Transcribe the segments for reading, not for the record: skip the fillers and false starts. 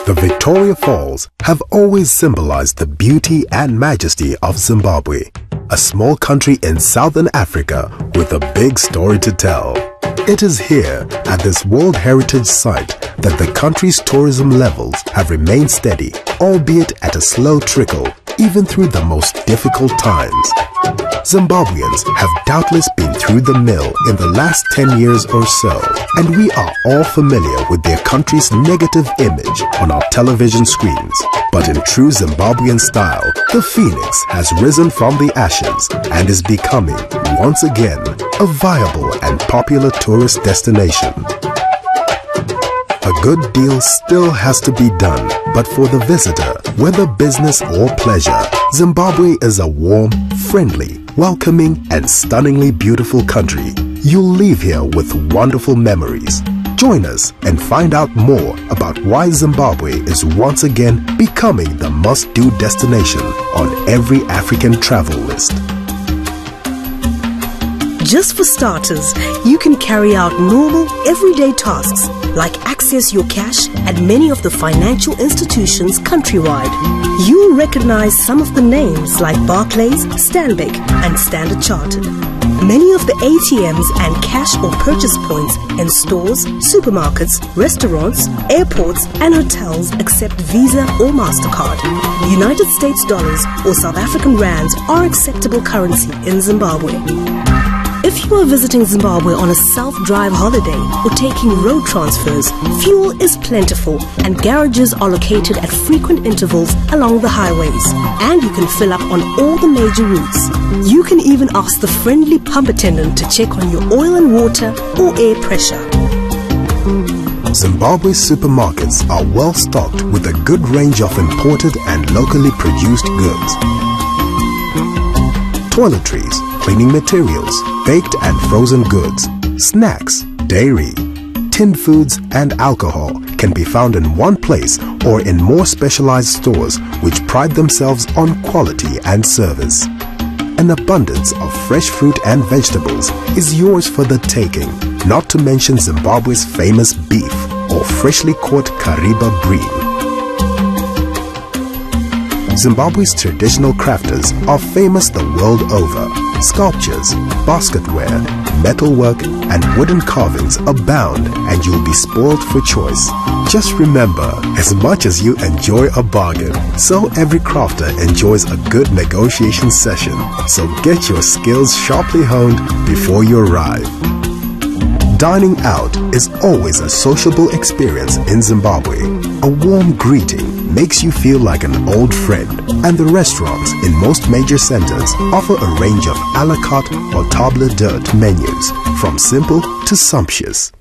The Victoria Falls have always symbolized the beauty and majesty of Zimbabwe, a small country in southern Africa with a big story to tell. It is here, at this World Heritage Site, that the country's tourism levels have remained steady, albeit at a slow trickle, even through the most difficult times. Zimbabweans have doubtless been through the mill in the last 10 years or so, and we are all familiar with their country's negative image on our television screens. But in true Zimbabwean style, the phoenix has risen from the ashes and is becoming, once again, a viable and popular tourist destination. A good deal still has to be done, but for the visitor, whether business or pleasure, Zimbabwe is a warm, friendly, welcoming and stunningly beautiful country. You'll leave here with wonderful memories. Join us and find out more about why Zimbabwe is once again becoming the must-do destination on every African travel list. Just for starters, you can carry out normal, everyday tasks like access your cash at many of the financial institutions countrywide. You'll recognize some of the names like Barclays, Stanbic and Standard Chartered. Many of the ATMs and cash or purchase points in stores, supermarkets, restaurants, airports and hotels accept Visa or MasterCard. United States dollars or South African rands are acceptable currency in Zimbabwe. If you are visiting Zimbabwe on a self-drive holiday or taking road transfers, fuel is plentiful and garages are located at frequent intervals along the highways, and you can fill up on all the major routes. You can even ask the friendly pump attendant to check on your oil and water or air pressure. Zimbabwe's supermarkets are well stocked with a good range of imported and locally produced goods. Toiletries, cleaning materials, baked and frozen goods, snacks, dairy, tinned foods and alcohol can be found in one place or in more specialized stores which pride themselves on quality and service. An abundance of fresh fruit and vegetables is yours for the taking, not to mention Zimbabwe's famous beef or freshly caught Kariba bream. Zimbabwe's traditional crafters are famous the world over. Sculptures, basketware, metalwork and wooden carvings abound and you'll be spoiled for choice. Just remember, as much as you enjoy a bargain, so every crafter enjoys a good negotiation session. So get your skills sharply honed before you arrive. Dining out is always a sociable experience in Zimbabwe. A warm greeting makes you feel like an old friend, and the restaurants in most major centers offer a range of a la carte or table d'hôte menus, from simple to sumptuous.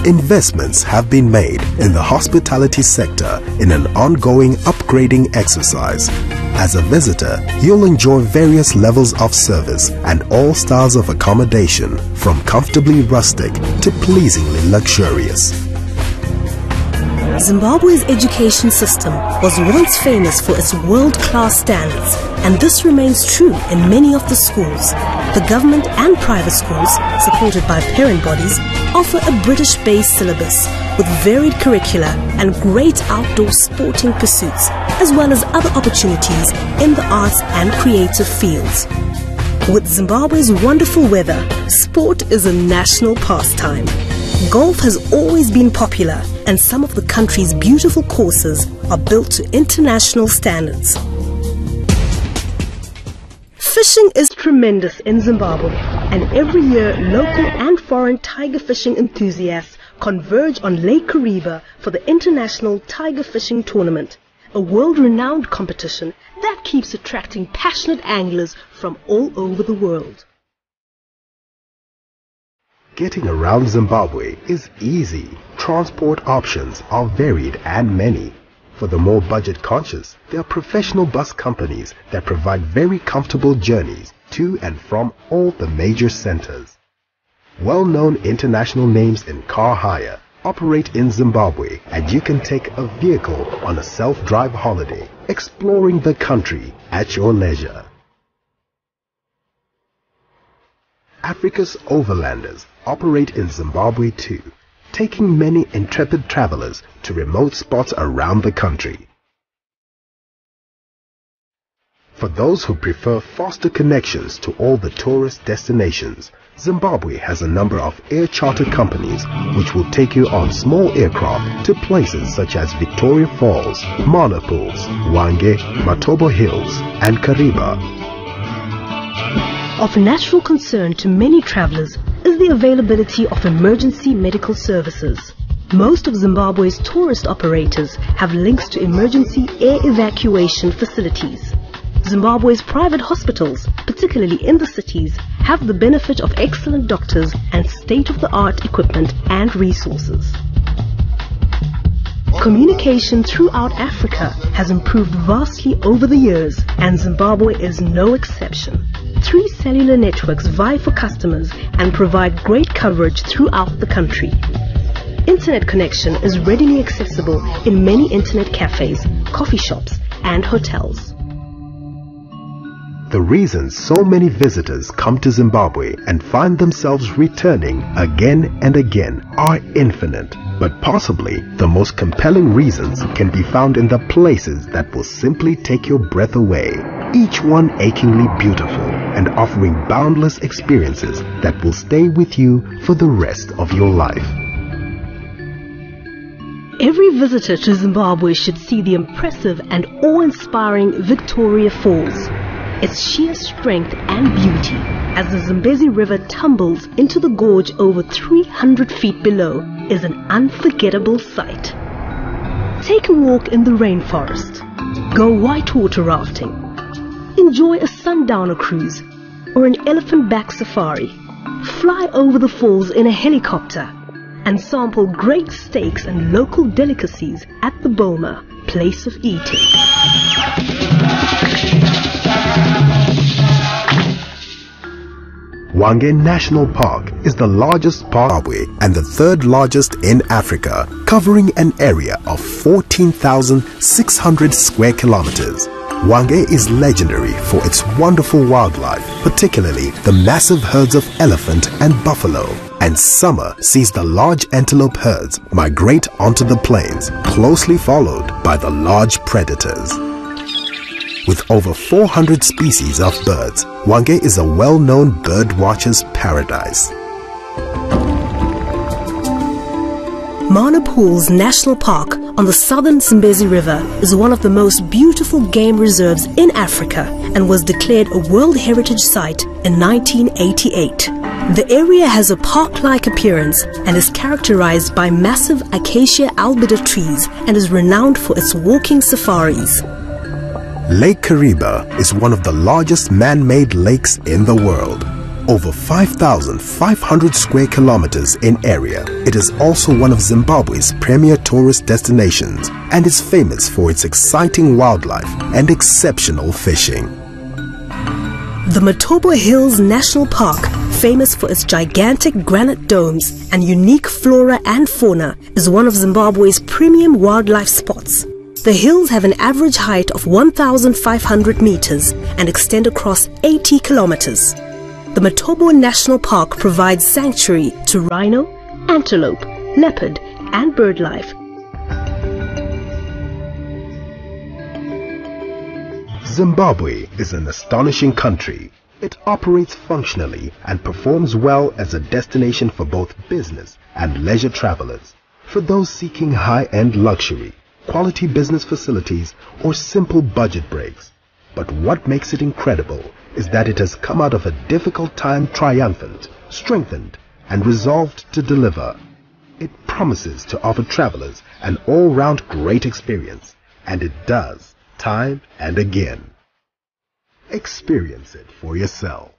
Investments have been made in the hospitality sector in an ongoing upgrading exercise. As a visitor, you'll enjoy various levels of service and all styles of accommodation, from comfortably rustic to pleasingly luxurious. Zimbabwe's education system was once famous for its world-class standards, and this remains true in many of the schools. The government and private schools, supported by parent bodies, offer a British-based syllabus with varied curricula and great outdoor sporting pursuits, as well as other opportunities in the arts and creative fields. With Zimbabwe's wonderful weather, sport is a national pastime. Golf has always been popular, and some of the country's beautiful courses are built to international standards. Fishing is tremendous in Zimbabwe, and every year local and foreign tiger fishing enthusiasts converge on Lake Kariba for the International Tiger Fishing Tournament, a world-renowned competition that keeps attracting passionate anglers from all over the world. Getting around Zimbabwe is easy. Transport options are varied and many. For the more budget conscious, there are professional bus companies that provide very comfortable journeys to and from all the major centers. Well-known international names in car hire operate in Zimbabwe, and you can take a vehicle on a self-drive holiday, exploring the country at your leisure. Africa's overlanders operate in Zimbabwe too. taking many intrepid travelers to remote spots around the country. For those who prefer faster connections to all the tourist destinations, Zimbabwe has a number of air charter companies which will take you on small aircraft to places such as Victoria Falls, Mana Pools, Hwange, Matobo Hills and Kariba. Of natural concern to many travelers is the availability of emergency medical services. Most of Zimbabwe's tourist operators have links to emergency air evacuation facilities. Zimbabwe's private hospitals, particularly in the cities, have the benefit of excellent doctors and state-of-the-art equipment and resources. Communication throughout Africa has improved vastly over the years, and Zimbabwe is no exception. 3 cellular networks vie for customers and provide great coverage throughout the country. Internet connection is readily accessible in many internet cafes, coffee shops, and hotels. The reasons so many visitors come to Zimbabwe and find themselves returning again and again are infinite, but possibly the most compelling reasons can be found in the places that will simply take your breath away, each one achingly beautiful and offering boundless experiences that will stay with you for the rest of your life. Every visitor to Zimbabwe should see the impressive and awe-inspiring Victoria Falls. Its sheer strength and beauty as the Zambezi River tumbles into the gorge over 300 feet below is an unforgettable sight. Take a walk in the rainforest, go whitewater rafting, enjoy a sundowner cruise or an elephant-back safari, fly over the falls in a helicopter and sample great steaks and local delicacies at the Boma, place of eating. Hwange National Park is the largest park in Zimbabwe and the 3rd largest in Africa, covering an area of 14,600 square kilometers. Hwange is legendary for its wonderful wildlife, particularly the massive herds of elephant and buffalo, and summer sees the large antelope herds migrate onto the plains, closely followed by the large predators. With over 400 species of birds, Hwange is a well-known bird watcher's paradise. Mana Pools National Park on the southern Zambezi River is one of the most beautiful game reserves in Africa and was declared a World Heritage Site in 1988. The area has a park-like appearance and is characterized by massive acacia albida trees and is renowned for its walking safaris. Lake Kariba is one of the largest man-made lakes in the world. Over 5,500 square kilometers in area, it is also one of Zimbabwe's premier tourist destinations and is famous for its exciting wildlife and exceptional fishing. The Matobo Hills National Park, famous for its gigantic granite domes and unique flora and fauna, is one of Zimbabwe's premium wildlife spots. The hills have an average height of 1,500 meters and extend across 80 kilometers. The Matobo National Park provides sanctuary to rhino, antelope, leopard, and birdlife. Zimbabwe is an astonishing country. It operates functionally and performs well as a destination for both business and leisure travelers. For those seeking high-end luxury, quality business facilities, or simple budget breaks. But what makes it incredible is that it has come out of a difficult time triumphant, strengthened, and resolved to deliver. It promises to offer travelers an all-round great experience, and it does, time and again. Experience it for yourself.